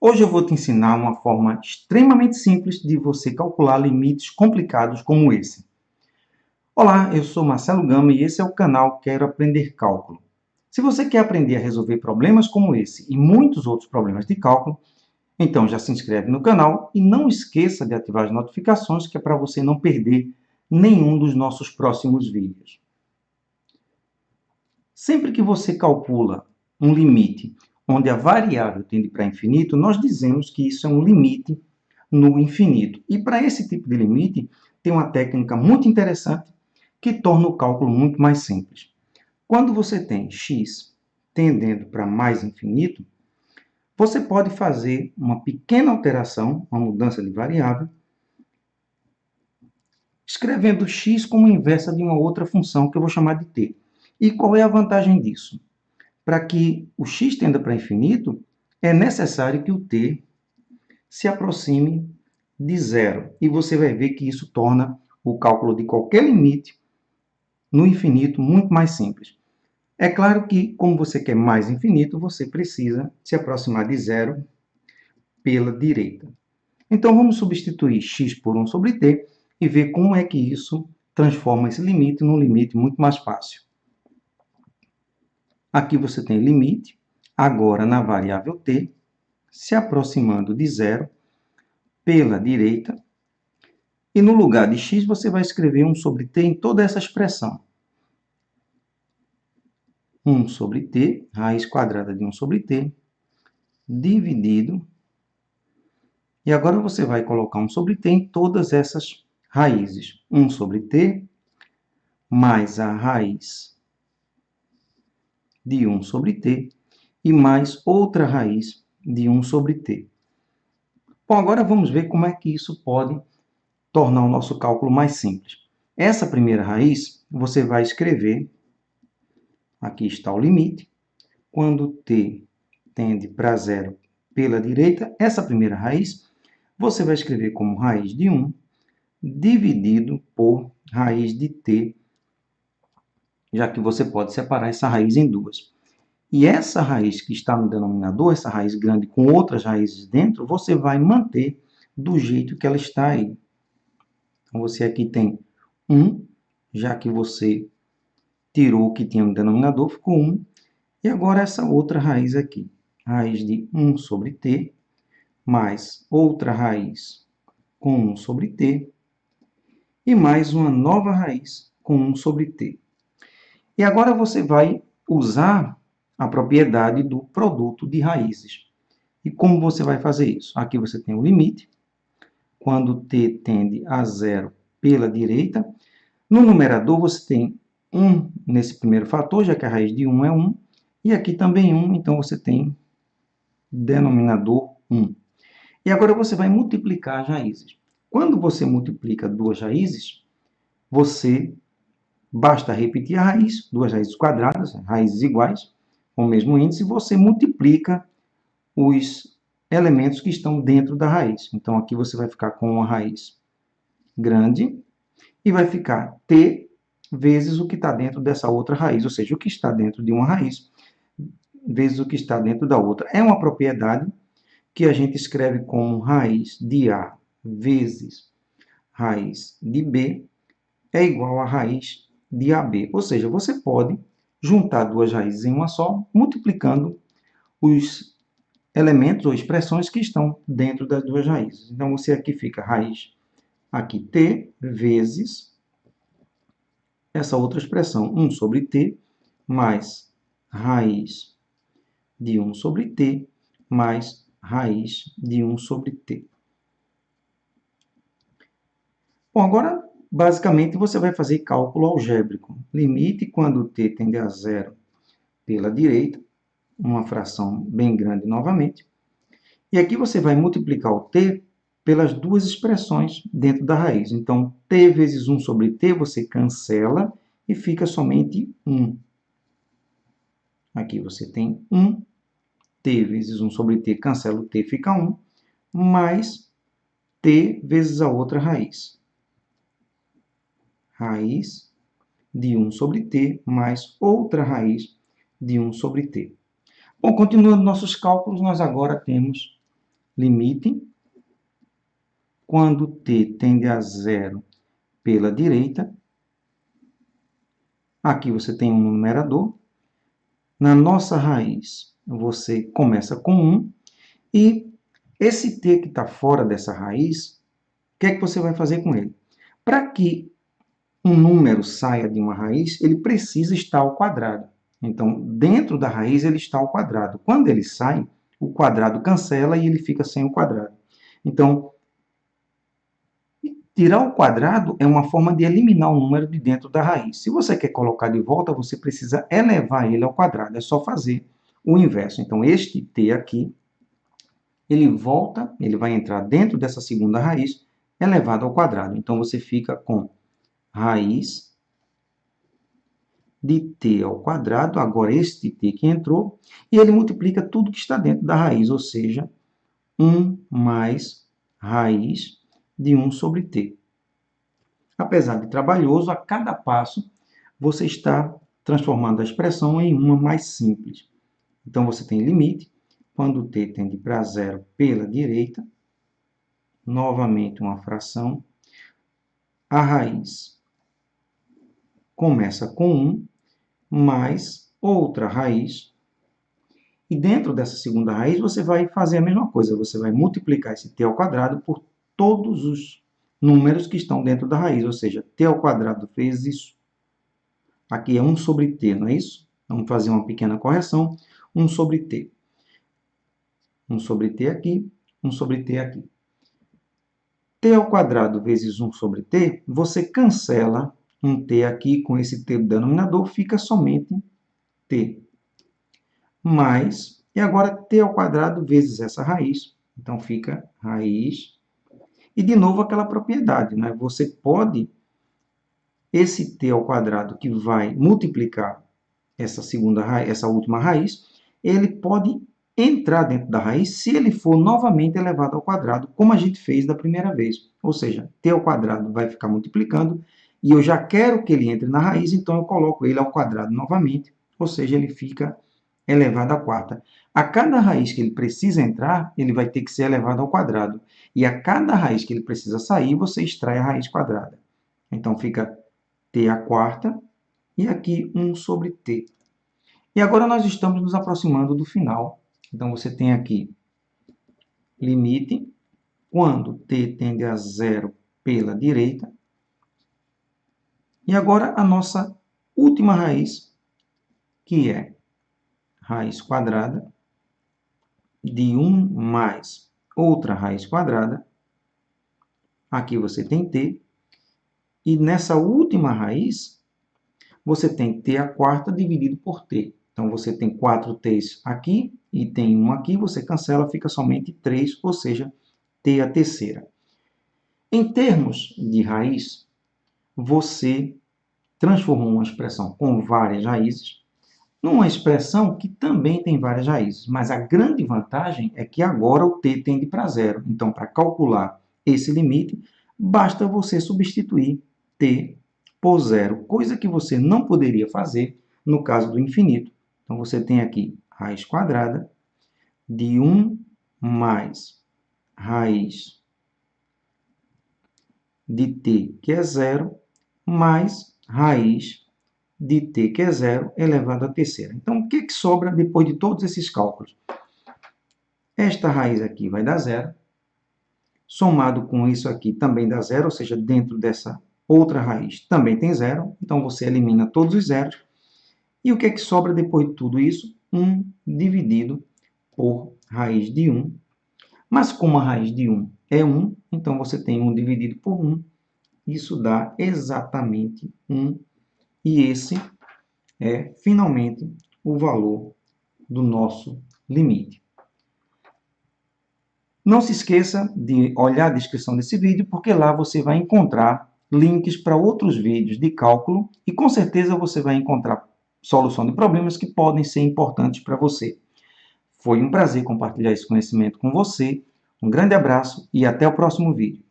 Hoje eu vou te ensinar uma forma extremamente simples de você calcular limites complicados como esse. Olá, eu sou Marcelo Gama e esse é o canal Quero Aprender Cálculo. Se você quer aprender a resolver problemas como esse e muitos outros problemas de cálculo, então já se inscreve no canal e não esqueça de ativar as notificações, que é para você não perder nenhum dos nossos próximos vídeos. Sempre que você calcula um limite onde a variável tende para infinito, nós dizemos que isso é um limite no infinito. E para esse tipo de limite, tem uma técnica muito interessante que torna o cálculo muito mais simples. Quando você tem x tendendo para mais infinito, você pode fazer uma pequena alteração, uma mudança de variável, escrevendo x como inversa de uma outra função que eu vou chamar de t. E qual é a vantagem disso? Para que o x tenda para infinito, é necessário que o t se aproxime de zero. E você vai ver que isso torna o cálculo de qualquer limite no infinito muito mais simples. É claro que, como você quer mais infinito, você precisa se aproximar de zero pela direita. Então, vamos substituir x por 1 sobre t e ver como é que isso transforma esse limite num limite muito mais fácil. Aqui você tem limite, agora na variável t, se aproximando de zero pela direita. E no lugar de x, você vai escrever 1 sobre t em toda essa expressão. 1 sobre t, raiz quadrada de 1 sobre t, dividido. E agora você vai colocar 1 sobre t em todas essas raízes. 1 sobre t, mais a raiz de 1 sobre t, e mais outra raiz de 1 sobre t. Bom, agora vamos ver como é que isso pode tornar o nosso cálculo mais simples. Essa primeira raiz, você vai escrever, aqui está o limite, quando t tende para zero pela direita, essa primeira raiz, você vai escrever como raiz de 1, dividido por raiz de t, já que você pode separar essa raiz em duas. E essa raiz que está no denominador, essa raiz grande com outras raízes dentro, você vai manter do jeito que ela está aí. Então, você aqui tem 1, já que você tirou o que tinha no denominador, ficou 1. E agora essa outra raiz aqui, raiz de 1 sobre t, mais outra raiz com 1 sobre t, e mais uma nova raiz com 1 sobre t. E agora você vai usar a propriedade do produto de raízes. E como você vai fazer isso? Aqui você tem o limite, quando t tende a zero pela direita. No numerador você tem 1 nesse primeiro fator, já que a raiz de 1 é 1, e aqui também 1, então você tem denominador 1. E agora você vai multiplicar as raízes. Quando você multiplica duas raízes, basta repetir a raiz, duas raízes quadradas, raízes iguais, com o mesmo índice, você multiplica os elementos que estão dentro da raiz. Então, aqui você vai ficar com uma raiz grande e vai ficar t vezes o que está dentro dessa outra raiz, ou seja, o que está dentro de uma raiz vezes o que está dentro da outra. É uma propriedade que a gente escreve como raiz de A vezes raiz de B é igual a raiz de AB. Ou seja, você pode juntar duas raízes em uma só, multiplicando os elementos ou expressões que estão dentro das duas raízes. Então, você aqui fica raiz, aqui t, vezes essa outra expressão, 1 sobre t, mais raiz de 1 sobre t, mais raiz de 1 sobre t. Bom, agora, basicamente, você vai fazer cálculo algébrico. Limite quando t tende a zero pela direita, uma fração bem grande novamente. E aqui você vai multiplicar o t pelas duas expressões dentro da raiz. Então, t vezes 1 sobre t, você cancela e fica somente 1. Aqui você tem 1, t vezes 1 sobre t, cancela o t, fica 1, mais t vezes a outra raiz. Raiz de 1 sobre t, mais outra raiz de 1 sobre t. Bom, continuando nossos cálculos, nós agora temos limite, quando t tende a zero pela direita, aqui você tem um numerador, na nossa raiz você começa com 1, e esse t que está fora dessa raiz, o que é que você vai fazer com ele? Para que um número saia de uma raiz, ele precisa estar ao quadrado. Então, dentro da raiz ele está ao quadrado. Quando ele sai, o quadrado cancela e ele fica sem o quadrado. Então, tirar o quadrado é uma forma de eliminar o número de dentro da raiz. Se você quer colocar de volta, você precisa elevar ele ao quadrado. É só fazer o inverso. Então, este t aqui, ele volta, ele vai entrar dentro dessa segunda raiz, elevado ao quadrado. Então, você fica com raiz de t ao quadrado, agora este t que entrou, e ele multiplica tudo que está dentro da raiz, ou seja, 1 mais raiz de 1 sobre t. Apesar de trabalhoso, a cada passo você está transformando a expressão em uma mais simples. Então, você tem limite, quando t tende para zero pela direita, novamente uma fração, a raiz começa com 1, mais outra raiz. E dentro dessa segunda raiz, você vai fazer a mesma coisa. Você vai multiplicar esse t ao quadrado por todos os números que estão dentro da raiz. Ou seja, t ao quadrado vezes isso. Aqui é 1 sobre t, não é isso? Vamos fazer uma pequena correção. 1 sobre t. 1 sobre t aqui, 1 sobre t aqui. t ao quadrado vezes 1 sobre t, você cancela um t aqui com esse t do denominador, fica somente t. Mais, e agora t ao quadrado vezes essa raiz. Então, fica raiz. E, de novo, aquela propriedade, né? Você pode, esse t ao quadrado que vai multiplicar essa última raiz, ele pode entrar dentro da raiz se ele for novamente elevado ao quadrado, como a gente fez da primeira vez. Ou seja, t ao quadrado vai ficar multiplicando, e eu já quero que ele entre na raiz, então eu coloco ele ao quadrado novamente, ou seja, ele fica elevado à quarta. A cada raiz que ele precisa entrar, ele vai ter que ser elevado ao quadrado. E a cada raiz que ele precisa sair, você extrai a raiz quadrada. Então, fica t à quarta, e aqui 1 sobre t. E agora nós estamos nos aproximando do final. Então, você tem aqui limite, quando t tende a zero pela direita. E agora a nossa última raiz, que é raiz quadrada de 1 mais outra raiz quadrada. Aqui você tem t. E nessa última raiz, você tem t à quarta dividido por t. Então, você tem 4 t's aqui e tem 1 aqui. Você cancela, fica somente 3, ou seja, t à terceira. Em termos de raiz, você transformou uma expressão com várias raízes numa expressão que também tem várias raízes. Mas a grande vantagem é que agora o t tende para zero. Então, para calcular esse limite, basta você substituir t por zero, coisa que você não poderia fazer no caso do infinito. Então, você tem aqui raiz quadrada de 1 mais raiz de t, que é zero, mais raiz de t, que é zero, elevado à terceira. Então, o que sobra depois de todos esses cálculos? Esta raiz aqui vai dar zero, somado com isso aqui também dá zero, ou seja, dentro dessa outra raiz também tem zero, então você elimina todos os zeros. E o que sobra depois de tudo isso? 1 dividido por raiz de 1. Mas como a raiz de 1 é 1, então você tem 1 dividido por 1. Isso dá exatamente 1. E esse é, finalmente, o valor do nosso limite. Não se esqueça de olhar a descrição desse vídeo, porque lá você vai encontrar links para outros vídeos de cálculo e com certeza você vai encontrar solução de problemas que podem ser importantes para você. Foi um prazer compartilhar esse conhecimento com você. Um grande abraço e até o próximo vídeo.